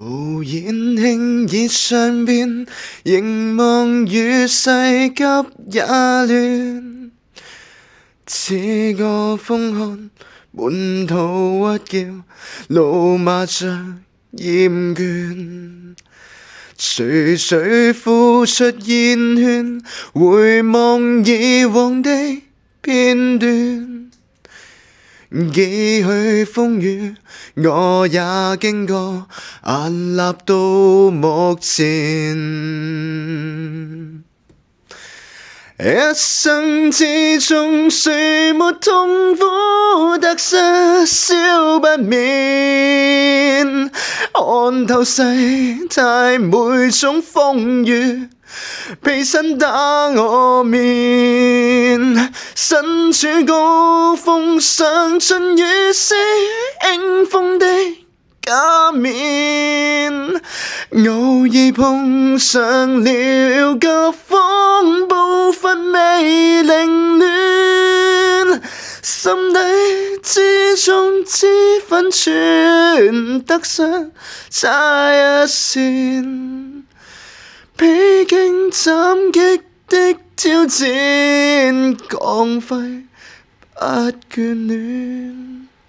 無言輕熱上邊，凝望與世急也亂。似個風寒，滿肚鬱結，老馬像厭倦。徐徐呼出煙圈，回望以往的片段。幾許風雨，我也經過，屹立到目前。一生之中，誰沒痛苦得失少不免，看透世態每種風雨，披身打我面。身處高峰上，盡與是迎風的假面，偶爾碰上了急風，步伐未凌亂，心底之中知分寸，得失差一線，披荊斬棘的挑戰，光輝不眷戀。